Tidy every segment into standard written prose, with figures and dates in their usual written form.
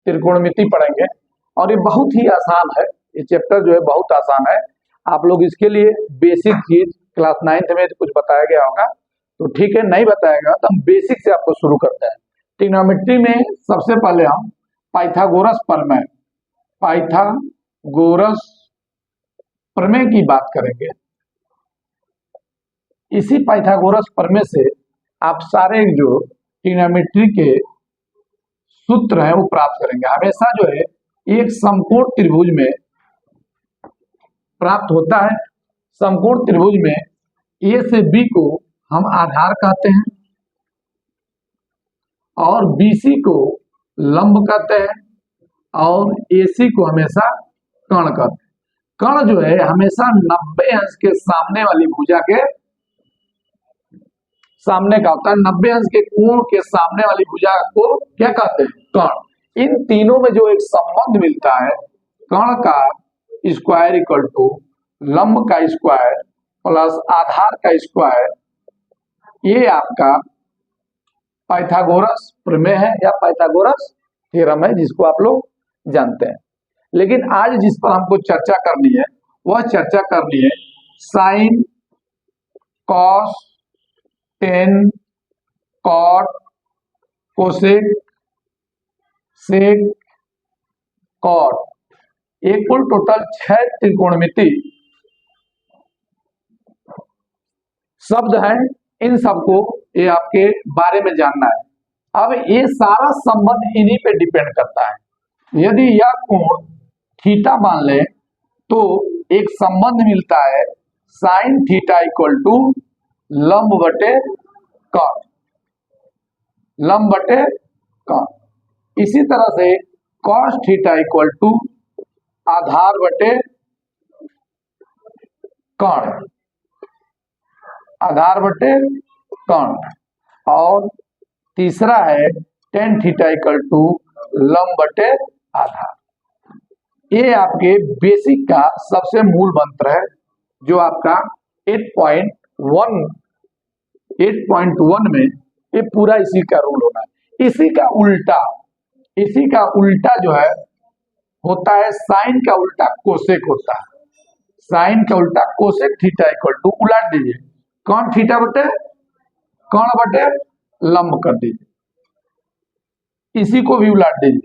त्रिकोणमिति पढ़ेंगे और ये बहुत ही आसान है। ये चैप्टर जो है बहुत आसान है। आप लोग इसके लिए बेसिक चीज क्लास 9th में कुछ बताया गया होगा तो ठीक है, नहीं बताया गया तो हम बेसिक से आपको शुरू करते हैं। ट्रिग्नोमेट्री में सबसे पहले हम पाइथागोरस प्रमेय की बात करेंगे। इसी पाइथागोरस प्रमेय से आप सारे जो ट्रिग्नोमेट्री के सूत्र हैं वो प्राप्त करेंगे। हमेशा जो है एक समकोण त्रिभुज में प्राप्त होता है। समकोण त्रिभुज में ए से बी को हम आधार कहते हैं और बीसी को लंब कहते हैं और एसी को हमेशा कर्ण कहते हैं। कर्ण जो है हमेशा 90 अंश के सामने वाली भुजा के सामने का होता है। 90 अंश के कोण के सामने वाली भुजा को क्या कहते हैं? कर्ण। इन तीनों में जो एक संबंध मिलता है, कर्ण का स्क्वायर इक्वल टू लंब का स्क्वायर प्लस आधार का स्क्वायर, ये आपका पाइथागोरस प्रमेय है या पाइथागोरस थ्योरम है, जिसको आप लोग जानते हैं। लेकिन आज जिस पर हमको चर्चा करनी है वह चर्चा करनी है sine, cos, tan, cot, cosec, sec, cot, एक कुल टोटल 6 त्रिकोणमिति शब्द हैं। इन सबको ये आपके बारे में जानना है। अब ये सारा संबंध इन्हीं पे डिपेंड करता है। यदि यह कोण थीटा मान ले तो एक संबंध मिलता है साइन थीटा इक्वल टू लंब बटे कॉट, लंब बटे कॉट। इसी तरह से कॉस थीटा इक्वल टू आधार बटे कर्ण, आधार बटे कर्ण। और तीसरा है टेन थीटा इक्वल टू लंब बटे आधार। ये आपके बेसिक का सबसे मूल मंत्र है जो आपका 8.1 में ये पूरा इसी का रूल होना है। इसी का उल्टा जो है होता है साइन का उल्टा कोसेक होता है। साइन का उल्टा कोसेक थीटा इक्वल टू, उलट दीजिए, कौन थीटा बटे कर्ण बटे लंब कर दीजिए, इसी को भी उलट दीजिए,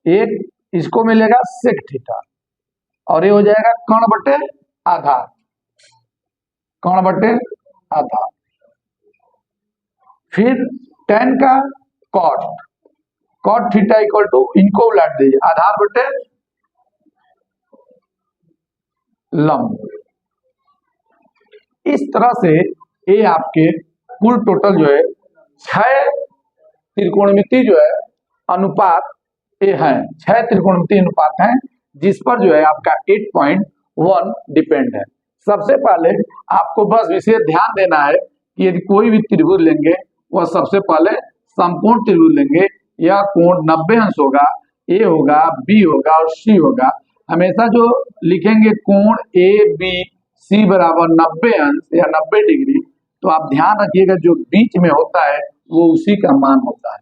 एक इसको मिलेगा सेक थीटा और ये हो जाएगा कर्ण बटे आधार, कर्ण बटे आधार। फिर टेन का cot, cot theta equal to, इनको उलट दीजिए, आधार बटे लंब। इस तरह से ये आपके कुल टोटल जो है 6 त्रिकोणमिति जो है अनुपात ये है, 6 त्रिकोणमिति अनुपात हैं जिस पर जो है आपका 8.1 डिपेंड है। सबसे पहले आपको बस विशेष ध्यान देना है कि यदि कोई भी त्रिभुज लेंगे वह सबसे पहले समकोण त्रिभुज लेंगे। यह कोण 90 अंश होगा, ए होगा, बी होगा और सी होगा। हमेशा जो लिखेंगे कोण ए बी सी बराबर 90 अंश या 90 डिग्री, तो आप ध्यान रखिएगा जो बीच में होता है वो उसी का मान होता है,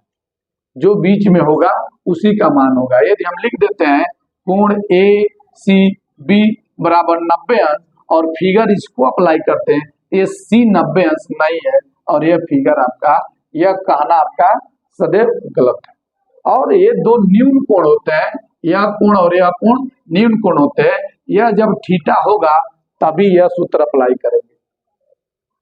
जो बीच में होगा उसी का मान होगा। यदि हम लिख देते हैं कोण ए सी बी बराबर 90 अंश और फिगर इसको अप्लाई करते हैं, ये सी 90 अंश नहीं है और यह फिगर आपका, यह कहना आपका सदैव गलत है। और ये दो न्यून कोण होते हैं, यह कोण और यह कोण न्यून कोण होते हैं। यह जब थीटा होगा तभी यह सूत्र अप्लाई करेंगे,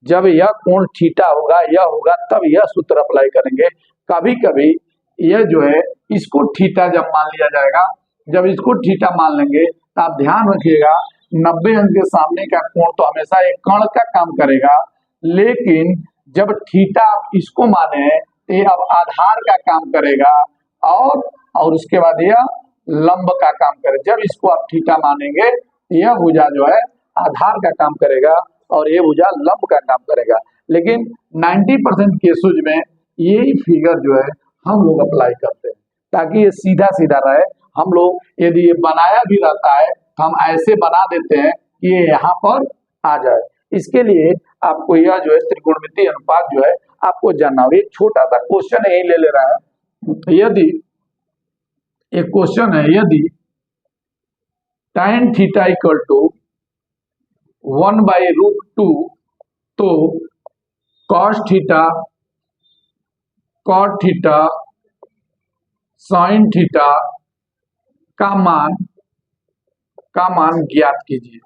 जब यह कोण थीटा होगा, यह होगा, तब यह सूत्र अप्लाई करेंगे। कभी कभी यह जो है इसको थीटा जब मान लिया जाएगा, जब इसको थीटा मान लेंगे तो आप ध्यान रखिएगा 90 अंश के सामने का कोण तो हमेशा एक कर्ण का काम करेगा, लेकिन जब थीटा इसको माने तो ये अब आधार का काम करेगा और उसके बाद यह लंब का काम करेगा। जब इसको आप थीटा मानेंगे यह भुजा जो है आधार का काम करेगा और ये भुजा लंब का काम करेगा। लेकिन 90% केसेज में यही फिगर जो है हम लोग अप्लाई करते हैं ताकि ये सीधा सीधा रहे। हम लोग यदि ये बनाया भी रहता है तो हम ऐसे बना देते हैं कि ये यहाँ पर आ जाए। इसके लिए आपको यह जो है त्रिकोणमितीय अनुपात जो है आपको जानना होगा। एक छोटा सा क्वेश्चन यही ले रहा है, यदि एक क्वेश्चन है, यदि tan थीटा इक्वल टू 1/√2 तो cos theta, cot theta, sin theta का मान ज्ञात कीजिए,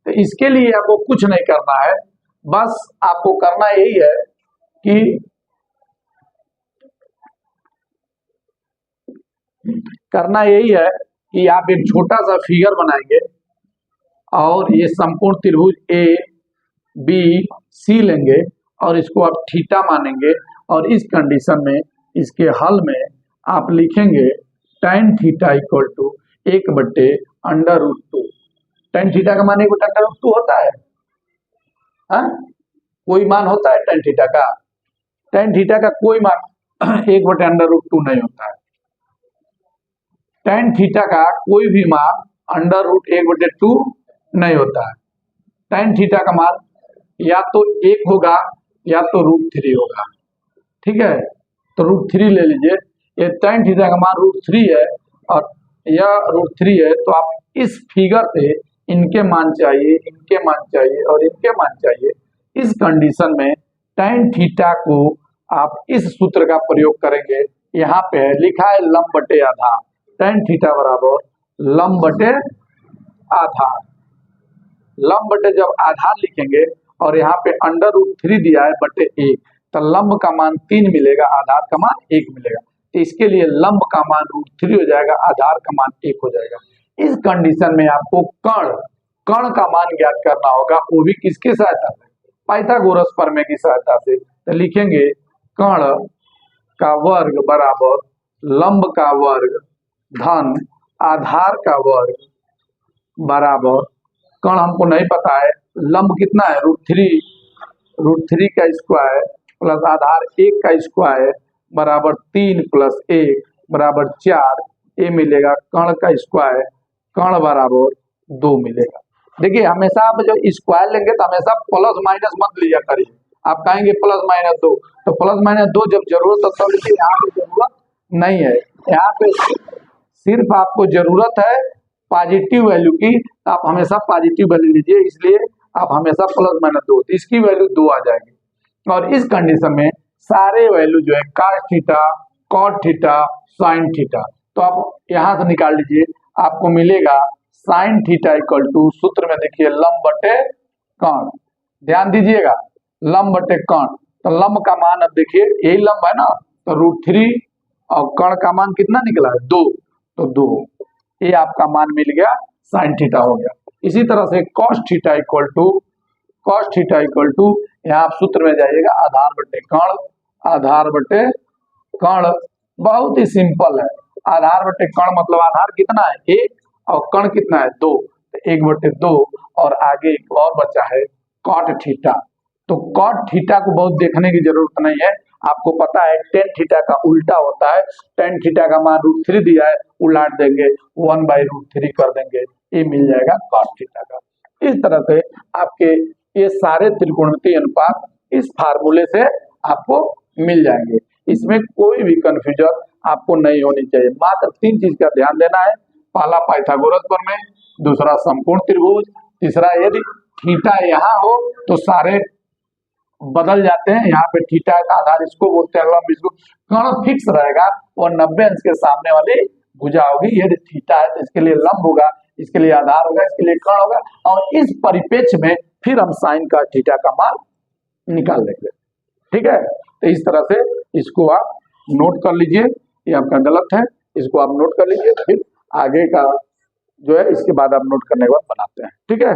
तो इसके लिए आपको कुछ नहीं करना है, बस आपको करना यही है कि आप एक छोटा सा फिगर बनाएंगे और ये संपूर्ण त्रिभुज ए बी सी लेंगे और इसको आप थीटा मानेंगे और इस कंडीशन में इसके हल में आप लिखेंगे tan theta equal to 1/√2। tan theta का मान 1/√2 होता है? हाँ, कोई मान होता है tan थीटा का? tan थीटा का कोई मान 1/√2 नहीं होता है। tan थीटा का कोई भी मान √1/2 नहीं होता है। tan थीटा का मान या तो 1 होगा या तो √3 होगा। ठीक है, तो √3 ले लीजिए। ये tan थीटा का मान √3 है और यह √3 है, तो आप इस फिगर से इनके मान चाहिए, इनके मान चाहिए और इनके मान चाहिए। इस कंडीशन में tan थीटा को आप इस सूत्र का प्रयोग करेंगे। यहाँ पे लिखा है लंब बटे आधार, tan थीटा बराबर लंब बटे आधार। लंब बटे जब आधार लिखेंगे और यहाँ पे √3 दिया है बटे 1, तो लंब का मान 3 मिलेगा, आधार का मान 1 मिलेगा। तो इसके लिए लंब का मान √3 हो जाएगा, आधार का मान 1 हो जाएगा। इस कंडीशन में आपको कर्ण का मान ज्ञात करना होगा, वो भी किसकी सहायता से? पाइथागोरस प्रमेय की सहायता से। तो लिखेंगे कर्ण का वर्ग बराबर लंब का वर्ग धन आधार का वर्ग बराबर, कर्ण हमको नहीं पता है, लंब कितना है √3 का स्क्वायर प्लस आधार 1 का स्क्वायर बराबर 3 + 1 बराबर 4, ये मिलेगा कर्ण का स्क्वायर, कर्ण बराबर 2 मिलेगा। देखिए हमेशा आप जो स्क्वायर लेंगे तो हमेशा प्लस माइनस मत लिया करिए। आप कहेंगे +-2, तो +-2 जब जरूरत हो तब लीजिए, यहाँ पे जरूरत नहीं है। यहाँ पे सिर्फ आपको जरूरत है पॉजिटिव वैल्यू की, तो आप हमेशा पॉजिटिव वैल्यू लीजिए, इसलिए आप हमेशा +-2, तो इसकी वैल्यू 2 आ जाएगी। और इस कंडीशन में सारे वैल्यू जो है cos theta, cot theta, sin theta, तो आप यहाँ से निकाल लीजिए, आपको मिलेगा sin थीटा इक्वल टू, सूत्र में देखिए लंब बटे कर्ण, ध्यान दीजिएगा लंब बटे कर्ण। तो लंब का मान अब देखिए यही लंब है ना, तो √3 और कर्ण का मान कितना निकला है 2, तो 2, ये आपका मान मिल गया, sin थीटा हो गया। इसी तरह से cos थीटा इक्वल टू यहाँ आप सूत्र में जाइएगा आधार बटे कर्ण, बहुत ही सिंपल है। आधार बटे कर्ण मतलब आधार कितना है 1 और कर्ण कितना है 2, तो 1/2 और आगे एक और बचा है cot थीटा। तो cot थीटा को बहुत देखने की जरूरत नहीं है, आपको पता है tan थीटा का उल्टा होता है। tan थीटा का मान √3 दिया है, उलट देंगे 1/√3 कर देंगे, ये मिल जाएगा cot थीटा का। इस तरह से आपके ये सारे त्रिकोणमितीय अनुपात इस फार्मूले से आपको मिल जाएंगे। इसमें कोई भी कंफ्यूजन आपको नहीं होनी चाहिए। मात्र 3 चीज का ध्यान देना है, पहला पाइथागोरस प्रमेय, दूसरा संपूर्ण त्रिभुज, तीसरा यदि थीटा यहाँ हो तो सारे बदल जाते हैं। यहाँ पे थीटा का आधार इसको बोलते हैं, लंब इसको, कर्ण फिक्स रहेगा और 90 अंश के सामने वाली भुजा होगी। यदि थीटा है तो इसके लिए लंब होगा, इसके लिए आधार होगा, इसके लिए कर्ण होगा, और इस परिप्रेक्ष्य में फिर हम साइन का थीटा का मान निकाल लेंगे। ठीक है, तो इस तरह से इसको आप नोट कर लीजिए, ये आपका गलत है, इसको आप नोट कर लीजिए, फिर आगे का जो है इसके बाद आप नोट करने के बाद बनाते हैं। ठीक है।